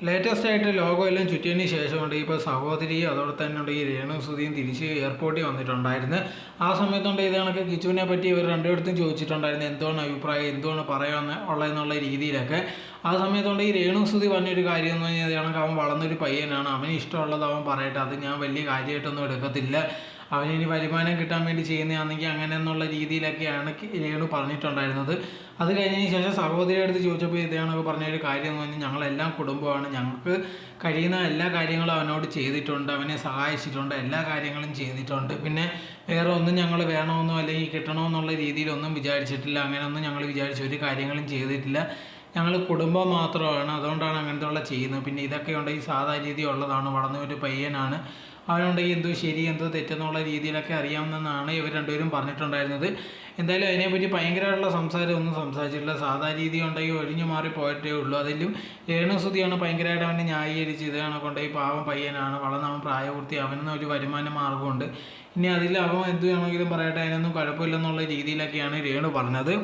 Latest ആയിട്ട് ലോകം എല്ലാം ചുറ്റിയതിന് ശേഷമുണ്ട് ഇപ്പോൾ സഹോദരിയും അതോടെ തന്നെ ഉണ്ട് ഈ രേണുസുതിയും തിരിച്ച് എയർപോർട്ടിൽ വന്നിട്ടുണ്ടായിരുന്നു. ആ സമയത്തുണ്ട് ഇത് കണക്ക് കിച്ചുവിനെ പറ്റി ഇവർ രണ്ടുപേർത്തും ചോദിച്ചിട്ടുണ്ടായിരുന്നു എന്താണ് അഭിപ്രായം, എന്താണ് പറയാൻ ഉള്ളതെന്നുള്ള രീതിയിലൊക്കെ. ആ സമയത്തുണ്ട് ഈ രേണുസുതി പറഞ്ഞൊരു കാര്യം എന്ന് പറഞ്ഞാൽ കണക്ക് അവൻ വളർന്നൊരു പയ്യനാണ്, അവന് ഇഷ്ടമുള്ളത് അവൻ പറയട്ടെ, അത് ഞാൻ വലിയ കാര്യമായിട്ടൊന്നും എടുക്കത്തില്ല, അവനിനി വരുമാനം കിട്ടാൻ വേണ്ടി ചെയ്യുന്നതാണെങ്കിൽ അങ്ങനെ എന്നുള്ള രീതിയിലൊക്കെയാണ് രേണു പറഞ്ഞിട്ടുണ്ടായിരുന്നത്. അത് കഴിഞ്ഞതിന് ശേഷം സഹോദരിയുടെ അടുത്ത് ചോദിച്ചപ്പോൾ ഇതേണൊക്കെ പറഞ്ഞൊരു കാര്യം എന്ന് പറഞ്ഞാൽ ഞങ്ങളെല്ലാം കുടുംബമാണ്, ഞങ്ങൾക്ക് കഴിയുന്ന എല്ലാ കാര്യങ്ങളും അവനോട് ചെയ്തിട്ടുണ്ട്, അവനെ സഹായിച്ചിട്ടുണ്ട്, എല്ലാ കാര്യങ്ങളും ചെയ്തിട്ടുണ്ട്, പിന്നെ വേറെ ഒന്നും ഞങ്ങൾ വേണമെന്നോ അല്ലെങ്കിൽ കിട്ടണമെന്നുള്ള രീതിയിലൊന്നും വിചാരിച്ചിട്ടില്ല, അങ്ങനെയൊന്നും ഞങ്ങൾ വിചാരിച്ച ഒരു കാര്യങ്ങളും ചെയ്തിട്ടില്ല, ഞങ്ങൾ കുടുംബം മാത്രമാണ്, അതുകൊണ്ടാണ് അങ്ങനത്തെ ഉള്ള ചെയ്യുന്നത്. പിന്നെ ഇതൊക്കെ ഉണ്ടെങ്കിൽ സാധാ രീതി ഉള്ളതാണ്, വളർന്ന ഒരു പയ്യനാണ്, അവനുണ്ടെങ്കിൽ എന്തോ ശരി എന്തോ തെറ്റെന്നുള്ള രീതിയിലൊക്കെ അറിയാമെന്നാണ് ഇവർ രണ്ടുപേരും പറഞ്ഞിട്ടുണ്ടായിരുന്നത്. എന്തായാലും അതിനെപ്പറ്റി ഭയങ്കരമായിട്ടുള്ള സംസാരം ഒന്നും സംസാരിച്ചിട്ടില്ല, സാധാ രീതി ഉണ്ടെങ്കിൽ ഒഴിഞ്ഞു മാറി പോയിട്ടേ ഉള്ളൂ. അതിലും രേണുസുതിയാണ് ഭയങ്കരമായിട്ട് അവനെ ന്യായീകരിച്ച് ഇതാണ് കൊണ്ടുപോയി പാവം പയ്യനാണ്, വളർന്നവൻ പ്രായപൂർത്തി, അവനൊന്നും ഒരു വരുമാന മാർഗ്ഗമുണ്ട്, ഇനി അതിൽ അവൻ എന്ത് വേണമെങ്കിലും പറയട്ടെ, അതിനൊന്നും കുഴപ്പമില്ലെന്നുള്ള രീതിയിലൊക്കെയാണ് രേണു പറഞ്ഞത്.